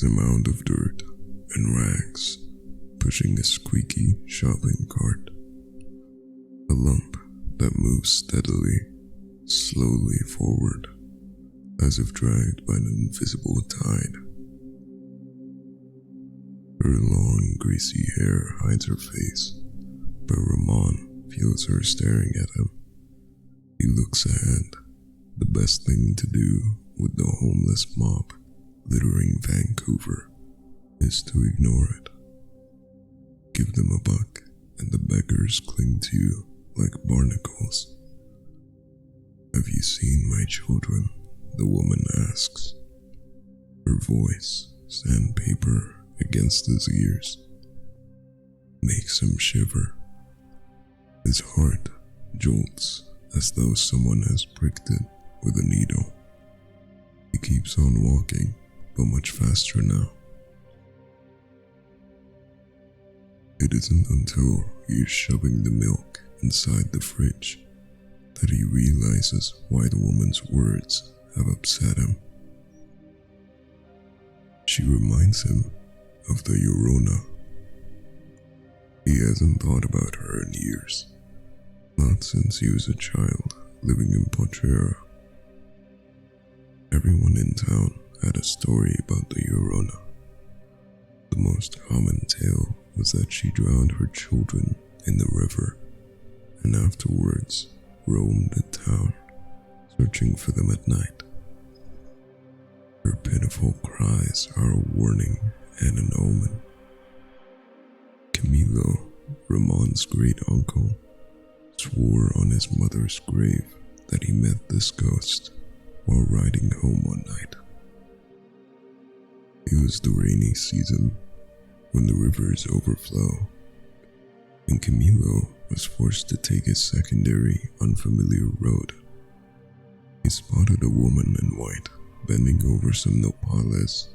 is a mound of dirt and rags pushing a squeaky shopping cart. A lump that moves steadily, slowly forward, as if dragged by an invisible tide. Her long, greasy hair hides her face, but Ramon feels her staring at him. He looks ahead. The best thing to do with the homeless mob littering Vancouver is to ignore it. Give them a buck, and the beggars cling to you like barnacles. "Have you seen my children?" the woman asks. Her voice, sandpaper against his ears, makes him shiver. His heart jolts as though someone has pricked it with a needle. He keeps on walking, but much faster now. It isn't until he is shoving the milk inside the fridge that he realizes why the woman's words have upset him. She reminds him of the Llorona. He hasn't thought about her in years, not since he was a child living in Potrero. Everyone in town had a story about the Llorona. The most common tale was that she drowned her children in the river and afterwards roamed the town, searching for them at night. Her pitiful cries are a warning and an omen. Camilo, Ramon's great-uncle, swore on his mother's grave that he met this ghost while riding home one night. It was the rainy season when the rivers overflow, and Camilo was forced to take a secondary, unfamiliar road. He spotted a woman in white bending over some nopales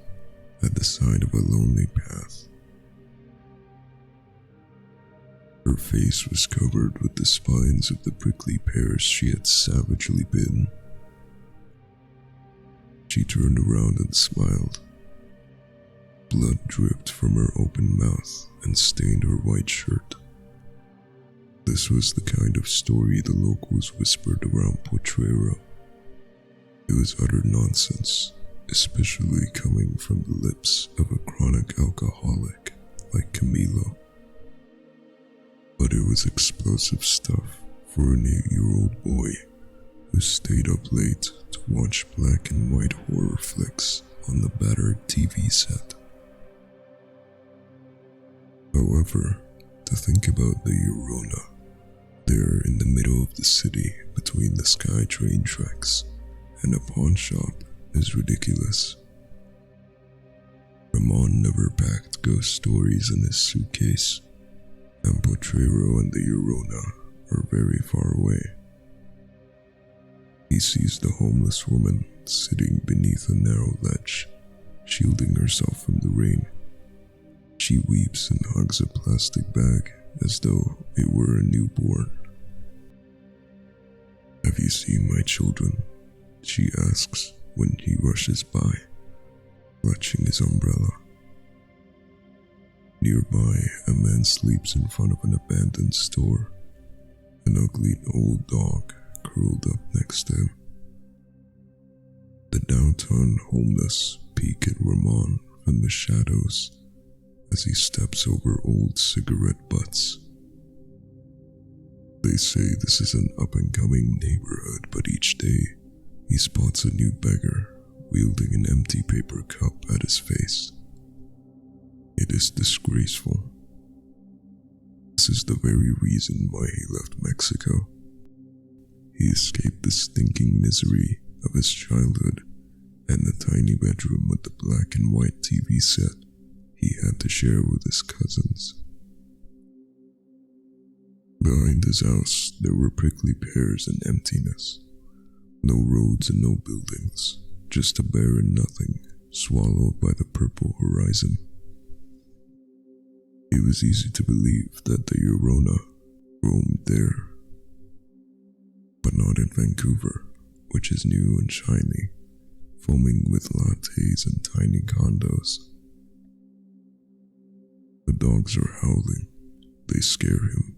at the side of a lonely path. Her face was covered with the spines of the prickly pears she had savagely bitten. She turned around and smiled. Blood dripped from her open mouth and stained her white shirt. This was the kind of story the locals whispered around Potrero. It was utter nonsense, especially coming from the lips of a chronic alcoholic like Camilo. But it was explosive stuff for an 8-year-old boy who stayed up late to watch black and white horror flicks on the battered TV set. However, to think about the Llorona, there in the middle of the city between the SkyTrain tracks and a pawn shop, is ridiculous. Ramon never packed ghost stories in his suitcase, and Potrero and the Llorona are very far away. He sees the homeless woman sitting beneath a narrow ledge, shielding herself from the rain. She weeps and hugs a plastic bag as though it were a newborn. "Have you seen my children?" she asks when he rushes by, clutching his umbrella. Nearby, a man sleeps in front of an abandoned store, an ugly old dog curled up next to him. The downtown homeless peek at Ramon from the shadows as he steps over old cigarette butts. They say this is an up-and-coming neighborhood, but each day he spots a new beggar wielding an empty paper cup at his face. It is disgraceful. This is the very reason why he left Mexico. He escaped the stinking misery of his childhood and the tiny bedroom with the black and white TV set he had to share with his cousins. Behind his house, there were prickly pears and emptiness. No roads and no buildings, just a barren nothing swallowed by the purple horizon. It was easy to believe that the Llorona roamed there, but not in Vancouver, which is new and shiny, foaming with lattes and tiny condos The dogs are howling. They scare him.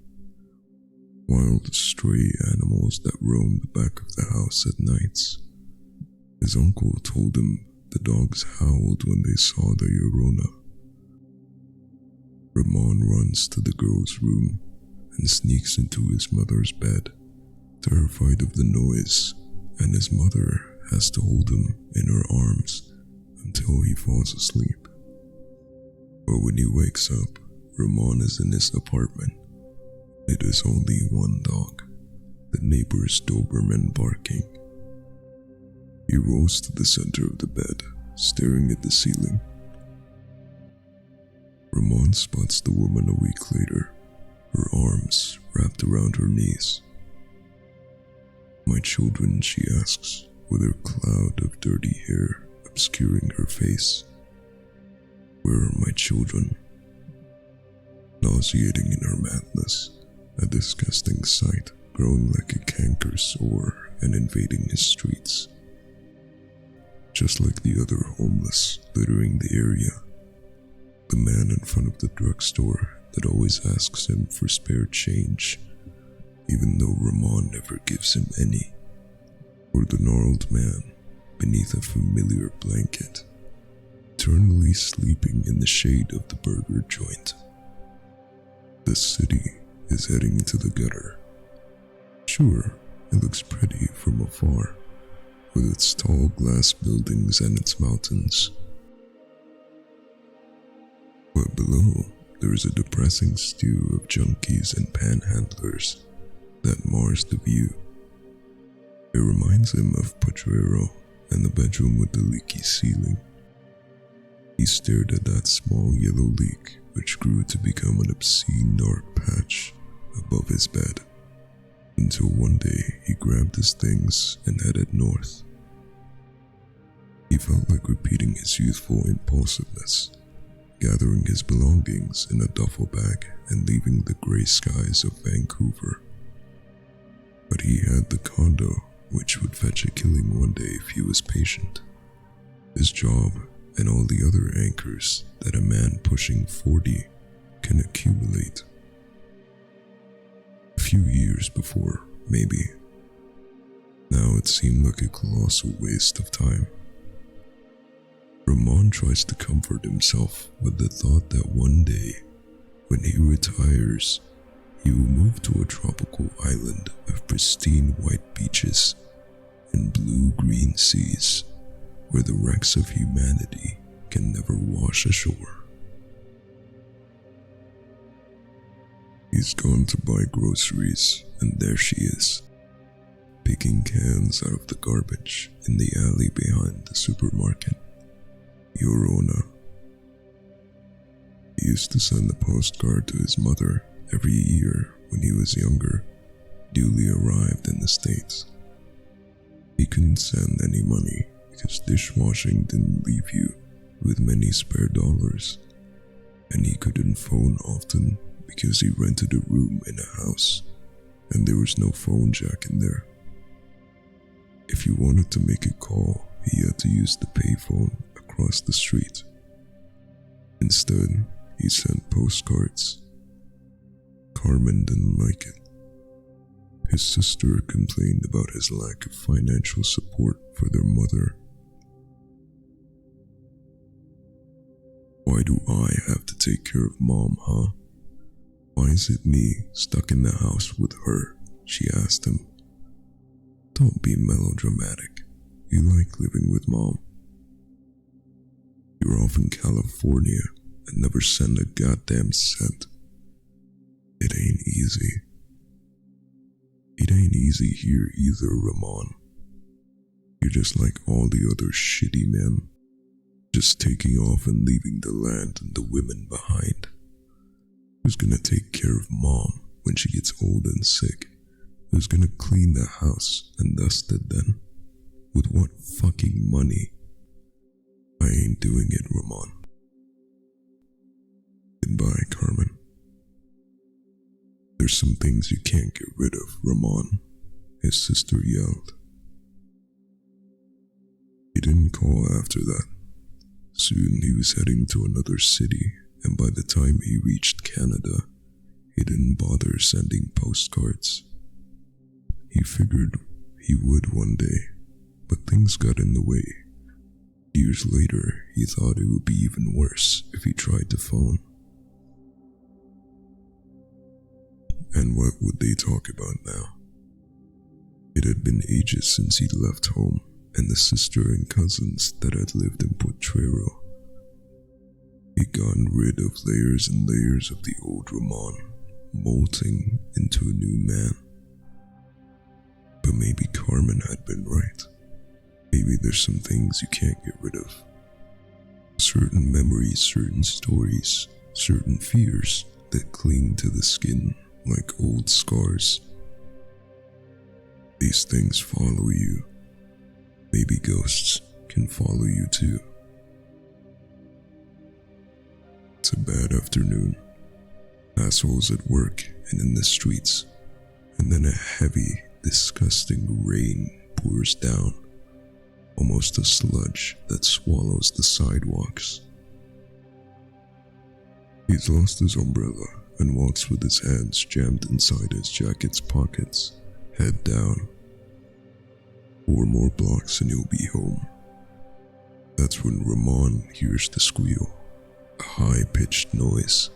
Wild, stray animals that roam the back of the house at nights. His uncle told him the dogs howled when they saw the Llorona. Ramon runs to the girl's room and sneaks into his mother's bed, terrified of the noise, and his mother has to hold him in her arms until he falls asleep. But when he wakes up, Ramon is in his apartment. It is only one dog, the neighbor's Doberman barking. He rolls to the center of the bed, staring at the ceiling. Ramon spots the woman a week later, her arms wrapped around her knees. "My children," she asks, with her cloud of dirty hair obscuring her face. "Where are my children?" Nauseating in her madness, a disgusting sight growing like a canker sore and invading his streets. Just like the other homeless littering the area, the man in front of the drugstore that always asks him for spare change, even though Ramon never gives him any, or the gnarled man beneath a familiar blanket, eternally sleeping in the shade of the burger joint. The city is heading to the gutter. Sure, it looks pretty from afar, with its tall glass buildings and its mountains. But below, there is a depressing stew of junkies and panhandlers that mars the view. It reminds him of Potrero and the bedroom with the leaky ceiling. He stared at that small yellow leak which grew to become an obscene dark patch above his bed, until one day he grabbed his things and headed north. He felt like repeating his youthful impulsiveness, gathering his belongings in a duffel bag and leaving the grey skies of Vancouver. But he had the condo, which would fetch a killing one day if he was patient, his job, and all the other anchors that a man pushing 40 can accumulate. A few years before, maybe. Now it seemed like a colossal waste of time. Ramon tries to comfort himself with the thought that one day, when he retires, he will move to a tropical island of pristine white beaches and blue-green seas, where the wrecks of humanity can never wash ashore. He's gone to buy groceries, and there she is, picking cans out of the garbage in the alley behind the supermarket. Llorona. He used to send a postcard to his mother every year when he was younger, newly arrived in the States. He couldn't send any money because dishwashing didn't leave you with many spare dollars, and he couldn't phone often because he rented a room in a house and there was no phone jack in there. If you wanted to make a call, he had to use the payphone across the street. Instead, he sent postcards. Carmen didn't like it. His sister complained about his lack of financial support for their mother. "Why do I have to take care of Mom, huh? Why is it me stuck in the house with her?" she asked him. "Don't be melodramatic. You like living with Mom. You're off in California and never send a goddamn cent. It ain't easy. It ain't easy here either, Ramon. You're just like all the other shitty men, just taking off and leaving the land and the women behind. Who's gonna take care of Mom when she gets old and sick? Who's gonna clean the house and dust it then? With what fucking money? I ain't doing it, Ramon." "Goodbye, Carmen. There's some things you can't get rid of, Ramon," his sister yelled. He didn't call after that. Soon he was heading to another city and by the time he reached Canada, he didn't bother sending postcards. He figured he would one day, but things got in the way. Years later, he thought it would be even worse if he tried to phone. And what would they talk about now? It had been ages since he'd left home and the sister and cousins that had lived in Potrero. He'd gotten rid of layers and layers of the old Ramon, molting into a new man. But maybe Carmen had been right. Maybe there's some things you can't get rid of. Certain memories, certain stories, certain fears that cling to the skin like old scars. These things follow you. Maybe ghosts can follow you too. It's a bad afternoon. Assholes at work and in the streets. And then a heavy, disgusting rain pours down. Almost a sludge that swallows the sidewalks. He's lost his umbrella and walks with his hands jammed inside his jacket's pockets, head down. 4 more blocks and he'll be home. That's when Ramon hears the squeal, a high-pitched noise.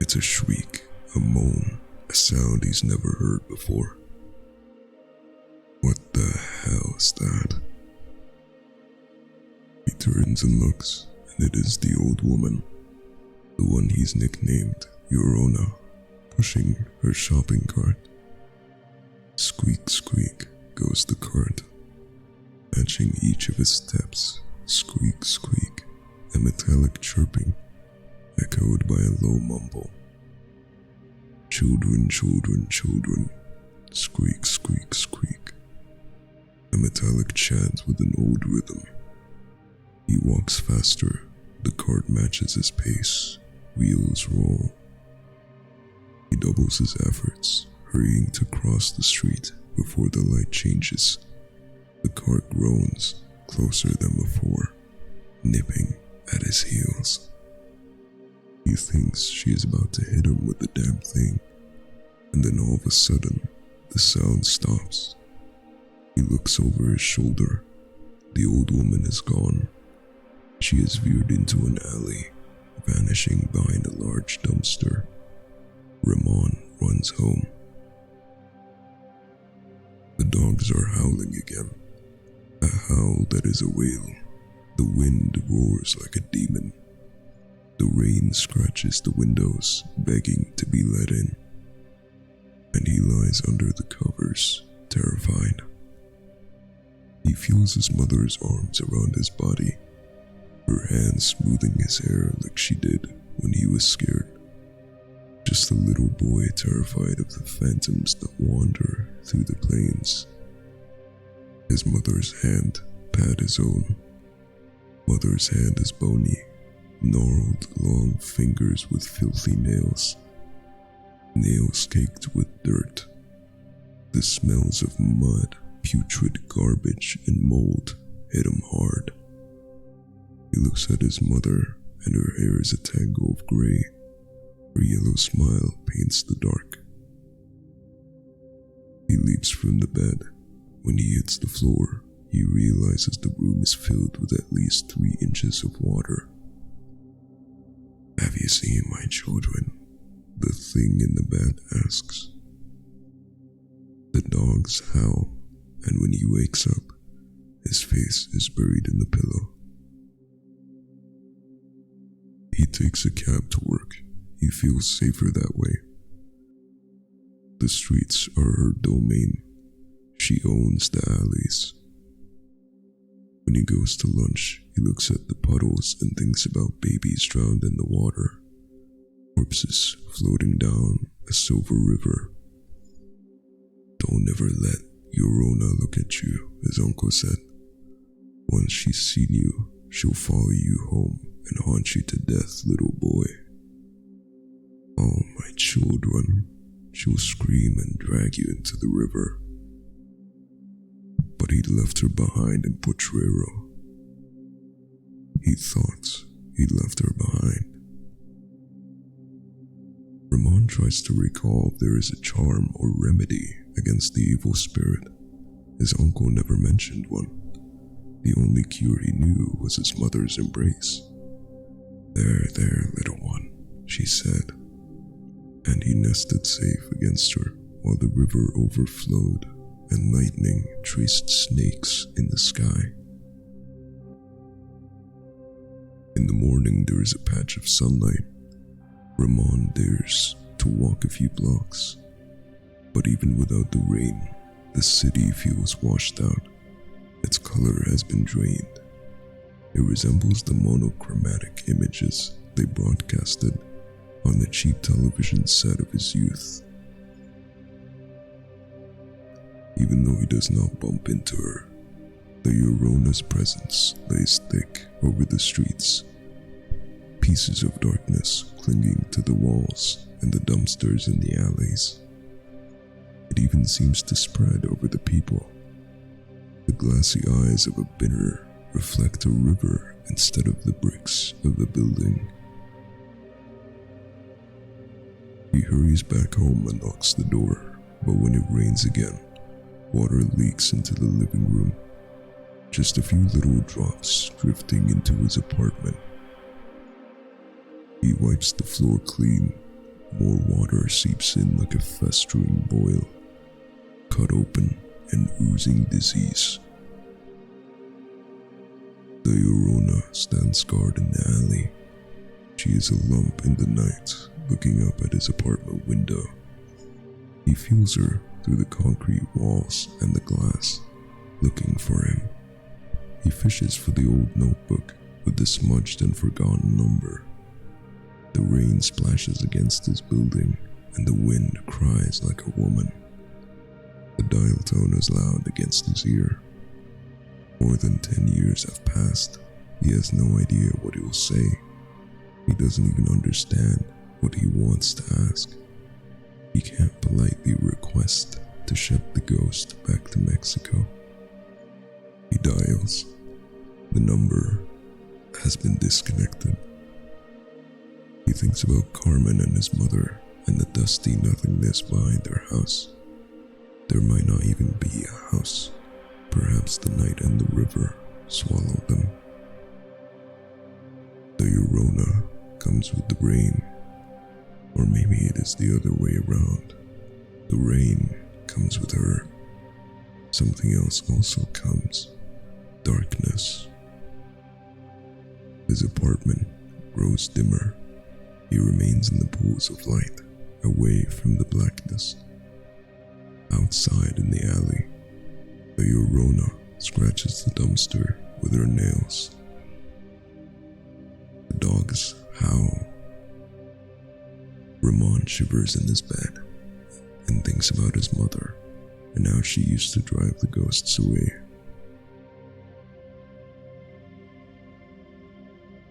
It's a shriek, a moan, a sound he's never heard before. What the hell is that? He turns and looks, and it is the old woman, the one he's nicknamed Llorona, pushing her shopping cart. Squeak, squeak goes the cart, matching each of his steps. Squeak, squeak, a metallic chirping, echoed by a low mumble. Children, children, children, squeak, squeak, squeak. A metallic chant with an old rhythm. He walks faster, the cart matches his pace, wheels roll. He doubles his efforts, hurrying to cross the street before the light changes. The cart groans, closer than before, nipping at his heels. He thinks she is about to hit him with the damn thing, and then all of a sudden, the sound stops. He looks over his shoulder. The old woman is gone. She has veered into an alley, vanishing behind a large dumpster. Ramon runs home. The dogs are howling again, a howl that is a wail. The wind roars like a demon. The rain scratches the windows, begging to be let in. And he lies under the covers, terrified. He feels his mother's arms around his body, her hands smoothing his hair like she did when he was scared. Just a little boy terrified of the phantoms that wander through the plains. His mother's hand pat his own. Mother's hand is bony, gnarled long fingers with filthy nails. Nails caked with dirt. The smells of mud, putrid garbage, and mold hit him hard. He looks at his mother, and her hair is a tangle of gray. Her yellow smile paints the dark. He leaps from the bed. When he hits the floor, he realizes the room is filled with at least 3 inches of water. "Have you seen my children?" the thing in the bed asks. The dogs howl, and when he wakes up, his face is buried in the pillow. He takes a cab to work. He feels safer that way. The streets are her domain. She owns the alleys. When he goes to lunch, he looks at the puddles and thinks about babies drowned in the water, corpses floating down a silver river. "Don't ever let Llorona look at you," his uncle said. "Once she's seen you, she'll follow you home and haunt you to death, little boy. Oh, my children," she'll scream and drag you into the river. But he'd left her behind in Potrero. He thought he'd left her behind, Ramon tries to recall if there is a charm or remedy against the evil spirit. His uncle never mentioned one. The only cure he knew was his mother's embrace. There, little one," she said, and he nested safe against her while the river overflowed and lightning traced snakes in the sky. In the morning, there is a patch of sunlight. Ramon dares to walk a few blocks, but even without the rain, the city feels washed out. Its color has been drained. It resembles the monochromatic images they broadcasted on the cheap television set of his youth. Even though he does not bump into her, the Llorona's presence lays thick over the streets. Pieces of darkness clinging to the walls and the dumpsters in the alleys. It even seems to spread over the people. The glassy eyes of a bidder reflect a river instead of the bricks of the building. He hurries back home and locks the door, but when it rains again, water leaks into the living room. Just a few little drops drifting into his apartment. He wipes the floor clean. More water seeps in like a festering boil, cut open and oozing disease. The Llorona stands guard in the alley. She is a lump in the night, looking up at his apartment window. He feels her through the concrete walls and the glass, looking for him. He fishes for the old notebook with the smudged and forgotten number. The rain splashes against his building, and the wind cries like a woman. The dial tone is loud against his ear. More than 10 years have passed. He has no idea what he will say. He doesn't even understand what he wants to ask. He can't politely request to ship the ghost back to Mexico. He dials. The number has been disconnected. He thinks about Carmen and his mother and the dusty nothingness behind their house. There might not even be a house. Perhaps the night and the river swallowed them. The Llorona comes with the rain. Or maybe it is the other way around. The rain comes with her. Something else also comes. Darkness. His apartment grows dimmer. He remains in the pools of light, away from the blackness. Outside in the alley, the Llorona scratches the dumpster with her nails. The dogs howl. Ramon shivers in his bed and thinks about his mother and how she used to drive the ghosts away.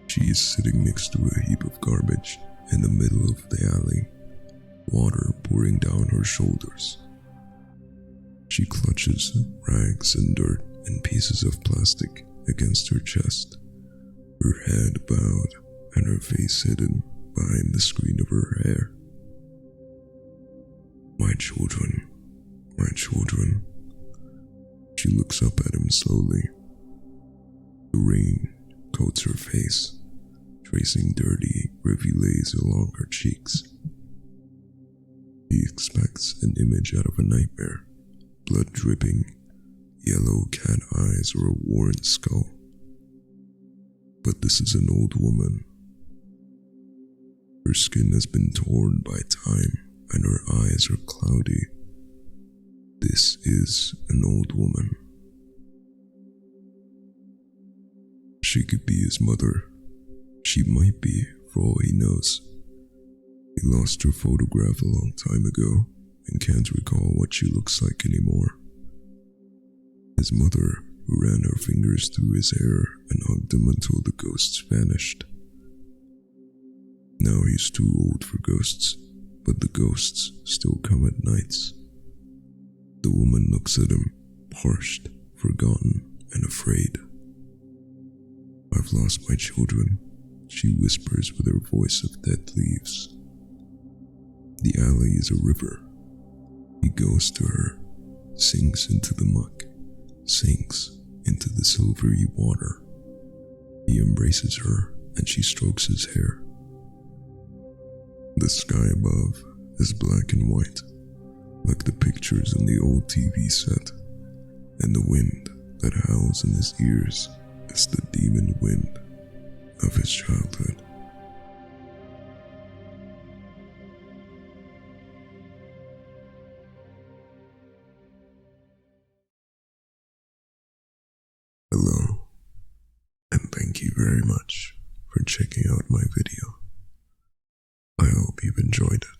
She is sitting next to a heap of garbage in the middle of the alley, water pouring down her shoulders. She clutches rags and dirt and pieces of plastic against her chest, her head bowed and her face hidden behind the screen of her hair. My children. She looks up at him slowly. The rain coats her face, tracing dirty rivulets along her cheeks. He expects an image out of a nightmare, blood dripping, yellow cat eyes or a worn skull. But this is an old woman. Her skin has been torn by time and her eyes are cloudy. This is an old woman. She could be his mother. She might be, for all he knows. He lost her photograph a long time ago and can't recall what she looks like anymore. His mother, who ran her fingers through his hair and hugged him until the ghosts vanished. Now he's too old for ghosts, but the ghosts still come at nights. The woman looks at him, parched, forgotten, and afraid. I've lost my children, she whispers with her voice of dead leaves. The alley is a river. He goes to her, sinks into the muck, sinks into the silvery water. He embraces her and she strokes his hair. The sky above is black and white, like the pictures in the old TV set, and the wind that howls in his ears is the demon wind of his childhood. Hello, and thank you very much for checking out my video. I hope you've enjoyed it.